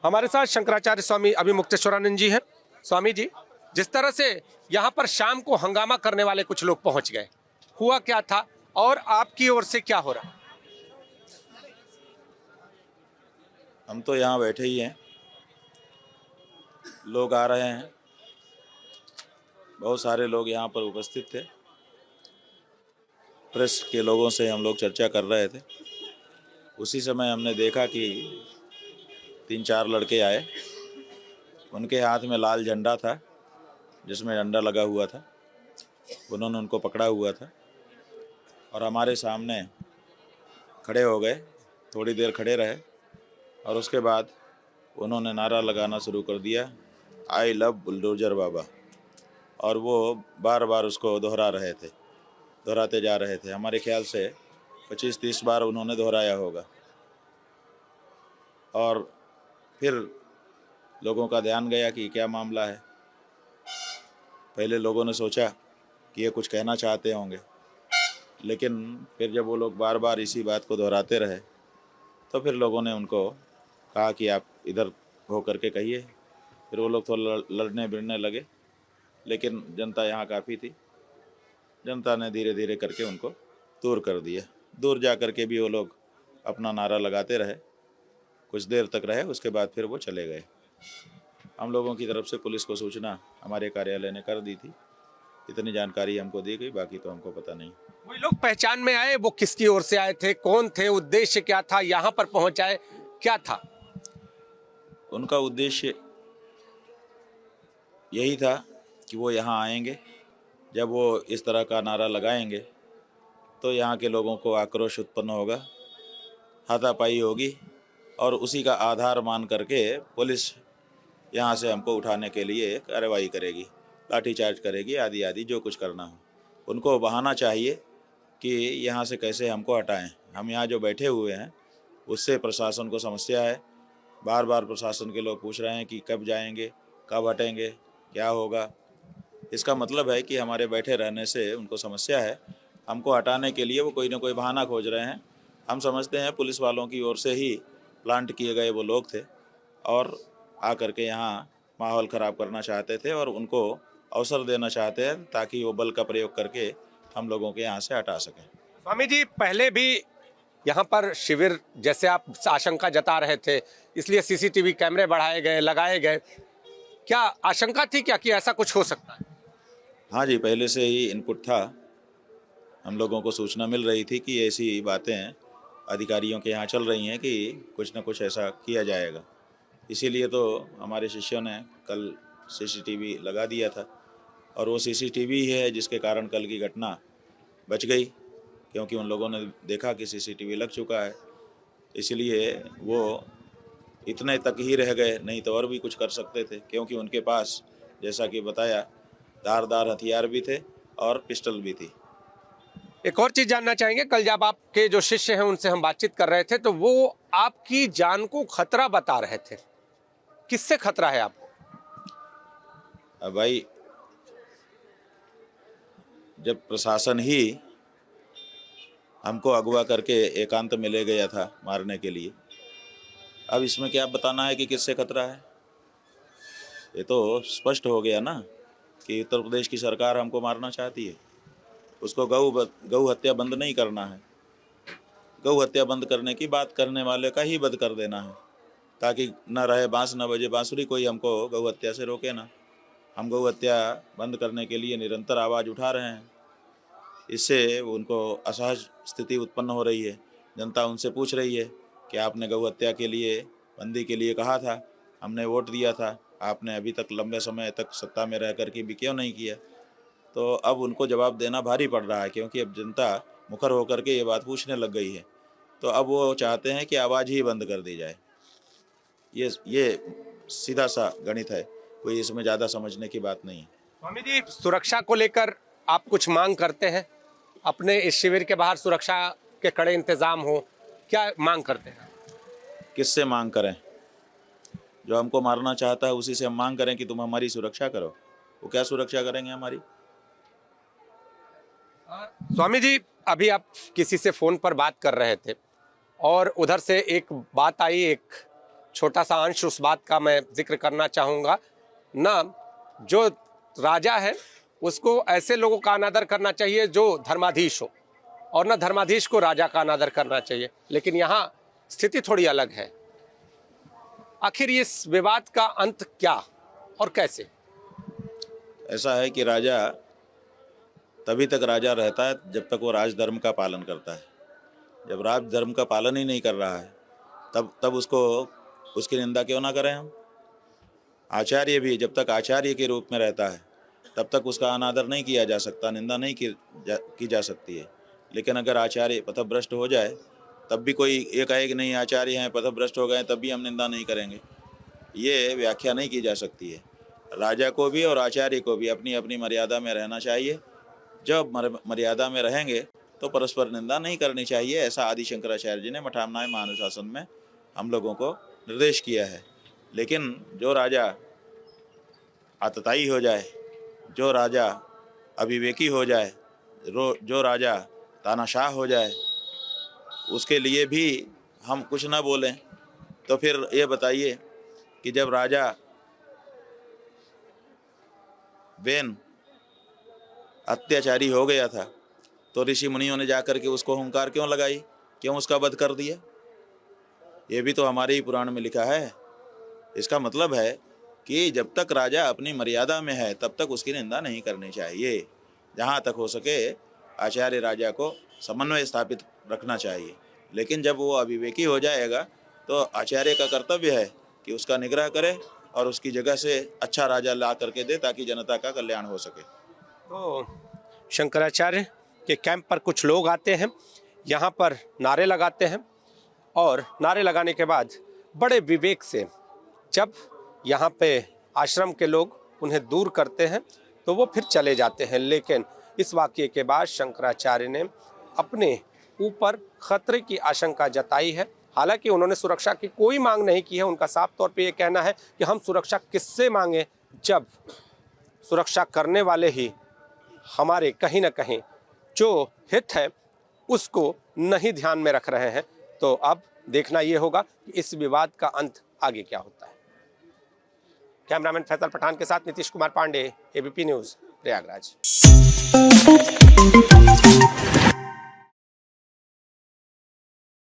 हमारे साथ शंकराचार्य स्वामी अभिमुक्तेश्वरानंद जी हैं। स्वामी जी, जिस तरह से यहाँ पर शाम को हंगामा करने वाले कुछ लोग पहुंच गए, हुआ क्या था और आपकी ओर से क्या हो रहा? हम तो यहाँ बैठे ही हैं, लोग आ रहे हैं, बहुत सारे लोग यहाँ पर उपस्थित थे। प्रेस के लोगों से हम लोग चर्चा कर रहे थे। उसी समय हमने देखा कि 3-4 लड़के आए, उनके हाथ में लाल झंडा था जिसमें डंडा लगा हुआ था। उन्होंने उनको पकड़ा हुआ था और हमारे सामने खड़े हो गए। थोड़ी देर खड़े रहे और उसके बाद उन्होंने नारा लगाना शुरू कर दिया, आई लव बुलडोजर बाबा, और वो बार बार उसको दोहराते जा रहे थे। हमारे ख्याल से 25-30 बार उन्होंने दोहराया होगा। और फिर लोगों का ध्यान गया कि क्या मामला है। पहले लोगों ने सोचा कि ये कुछ कहना चाहते होंगे, लेकिन फिर जब वो लोग बार बार इसी बात को दोहराते रहे तो फिर लोगों ने उनको कहा कि आप इधर हो करके कहिए। फिर वो लोग थोड़ा लड़ने भिड़ने लगे, लेकिन जनता यहाँ काफ़ी थी। जनता ने धीरे धीरे करके उनको दूर कर दिया। दूर जा कर के भी वो लोग अपना नारा लगाते रहे, कुछ देर तक रहे, उसके बाद फिर वो चले गए। हम लोगों की तरफ से पुलिस को सूचना हमारे कार्यालय ने कर दी थी। इतनी जानकारी हमको दी गई, बाकी तो हमको पता नहीं। वही लोग पहचान में आए, वो किसकी ओर से आए थे, कौन थे, उद्देश्य क्या था, यहाँ पर पहुंचाए क्या था? उनका उद्देश्य यही था कि वो यहाँ आएंगे, जब वो इस तरह का नारा लगाएंगे तो यहाँ के लोगों को आक्रोश उत्पन्न होगा, हाथापाई होगी और उसी का आधार मान करके पुलिस यहाँ से हमको उठाने के लिए कार्रवाई करेगी, लाठीचार्ज करेगी, आदि आदि जो कुछ करना हो। उनको बहाना चाहिए कि यहाँ से कैसे हमको हटाएं। हम यहाँ जो बैठे हुए हैं उससे प्रशासन को समस्या है। बार बार प्रशासन के लोग पूछ रहे हैं कि कब जाएंगे, कब हटेंगे, क्या होगा। इसका मतलब है कि हमारे बैठे रहने से उनको समस्या है। हमको हटाने के लिए वो कोई ना कोई बहाना खोज रहे हैं। हम समझते हैं पुलिस वालों की ओर से ही प्लांट किए गए वो लोग थे और आकर के यहाँ माहौल ख़राब करना चाहते थे और उनको अवसर देना चाहते हैं ताकि वो बल का प्रयोग करके हम लोगों के यहाँ से हटा सकें। स्वामी जी, पहले भी यहाँ पर शिविर जैसे आप आशंका जता रहे थे, इसलिए सीसीटीवी कैमरे बढ़ाए गए, लगाए गए, क्या आशंका थी क्या कि ऐसा कुछ हो सकता है? हाँ जी, पहले से ही इनपुट था। हम लोगों को सूचना मिल रही थी कि ऐसी बातें अधिकारियों के यहाँ चल रही हैं कि कुछ न कुछ ऐसा किया जाएगा। इसीलिए तो हमारे शिष्यों ने कल सीसीटीवी लगा दिया था और वो सीसीटीवी ही है जिसके कारण कल की घटना बच गई, क्योंकि उन लोगों ने देखा कि सीसीटीवी लग चुका है। इसलिए वो इतने तक ही रह गए, नहीं तो और भी कुछ कर सकते थे, क्योंकि उनके पास जैसा कि बताया धारदार हथियार भी थे और पिस्टल भी थी। एक और चीज जानना चाहेंगे, कल जब आपके जो शिष्य हैं उनसे हम बातचीत कर रहे थे तो वो आपकी जान को खतरा बता रहे थे। किससे खतरा है आपको? अब भाई, जब प्रशासन ही हमको अगवा करके एकांत में ले गया था मारने के लिए, अब इसमें क्या बताना है कि किससे खतरा है? ये तो स्पष्ट हो गया ना कि उत्तर प्रदेश की सरकार हमको मारना चाहती है। उसको गौ हत्या बंद नहीं करना है। गौ हत्या बंद करने की बात करने वाले का ही वध कर देना है, ताकि न रहे बांस न बजे बांसुरी, कोई हमको गौ हत्या से रोके ना। हम गौ हत्या बंद करने के लिए निरंतर आवाज़ उठा रहे हैं। इससे उनको असहज स्थिति उत्पन्न हो रही है। जनता उनसे पूछ रही है कि आपने गौ हत्या के लिए, बंदी के लिए कहा था, हमने वोट दिया था, आपने अभी तक लंबे समय तक सत्ता में रह कर के भी क्यों नहीं किया? तो अब उनको जवाब देना भारी पड़ रहा है, क्योंकि अब जनता मुखर होकर के ये बात पूछने लग गई है। तो अब वो चाहते हैं कि आवाज़ ही बंद कर दी जाए। ये सीधा सा गणित है, कोई इसमें ज़्यादा समझने की बात नहीं है। स्वामी जी, सुरक्षा को लेकर आप कुछ मांग करते हैं? अपने इस शिविर के बाहर सुरक्षा के कड़े इंतजाम हो, क्या मांग करते हैं? किससे मांग करें? जो हमको मारना चाहता है उसी से हम मांग करें कि तुम हमारी सुरक्षा करो। वो क्या सुरक्षा करेंगे हमारी? स्वामी जी, अभी आप किसी से फोन पर बात कर रहे थे और उधर से एक बात आई, एक छोटा सा अंश उस बात का मैं जिक्र करना चाहूँगा ना, जो राजा है उसको ऐसे लोगों का अनादर करना चाहिए जो धर्माधीश हो, और ना धर्माधीश को राजा का अनादर करना चाहिए। लेकिन यहाँ स्थिति थोड़ी अलग है। आखिर इस विवाद का अंत क्या और कैसे? ऐसा है कि राजा तभी तक राजा रहता है जब तक वो राजधर्म का पालन करता है। जब राजधर्म का पालन ही नहीं कर रहा है तब उसको उसकी निंदा क्यों ना करें हम। आचार्य भी जब तक आचार्य के रूप में रहता है तब तक उसका अनादर नहीं किया जा सकता, निंदा नहीं की जा सकती है। लेकिन अगर आचार्य पथभ्रष्ट हो जाए तब भी कोई एकाएक नहीं आचार्य हैं पथभ्रष्ट हो गए तब भी हम निंदा नहीं करेंगे, ये व्याख्या नहीं की जा सकती है। राजा को भी और आचार्य को भी अपनी अपनी मर्यादा में रहना चाहिए। जब मर्यादा में रहेंगे तो परस्पर निंदा नहीं करनी चाहिए। ऐसा आदि शंकराचार्य जी ने मठामनाय महानुशासन में हम लोगों को निर्देश किया है। लेकिन जो राजा आतताई हो जाए, जो राजा अविवेकी हो जाए, जो राजा तानाशाह हो जाए, उसके लिए भी हम कुछ ना बोलें। तो फिर ये बताइए कि जब राजा वेन अत्याचारी हो गया था तो ऋषि मुनियों ने जाकर के उसको हुंकार क्यों लगाई, क्यों उसका वध कर दिया? ये भी तो हमारे ही पुराण में लिखा है। इसका मतलब है कि जब तक राजा अपनी मर्यादा में है तब तक उसकी निंदा नहीं करनी चाहिए। जहाँ तक हो सके आचार्य राजा को समन्वय स्थापित रखना चाहिए। लेकिन जब वो अविवेकी हो जाएगा तो आचार्य का कर्तव्य है कि उसका निग्रह करे और उसकी जगह से अच्छा राजा ला करके दे ताकि जनता का कल्याण हो सके। तो शंकराचार्य के कैंप पर कुछ लोग आते हैं, यहाँ पर नारे लगाते हैं, और नारे लगाने के बाद बड़े विवेक से जब यहाँ पे आश्रम के लोग उन्हें दूर करते हैं तो वो फिर चले जाते हैं। लेकिन इस वाक़ये के बाद शंकराचार्य ने अपने ऊपर खतरे की आशंका जताई है। हालांकि उन्होंने सुरक्षा की कोई मांग नहीं की है। उनका साफ तौर पे ये कहना है कि हम सुरक्षा किससे मांगे जब सुरक्षा करने वाले ही हमारे कहीं ना कहीं जो हित है उसको नहीं ध्यान में रख रहे हैं। तो अब देखना ये होगा कि इस विवाद का अंत आगे क्या होता है। कैमरामैन फैसल पठान के साथ नीतीश कुमार पांडे, एबीपी न्यूज़, प्रयागराज।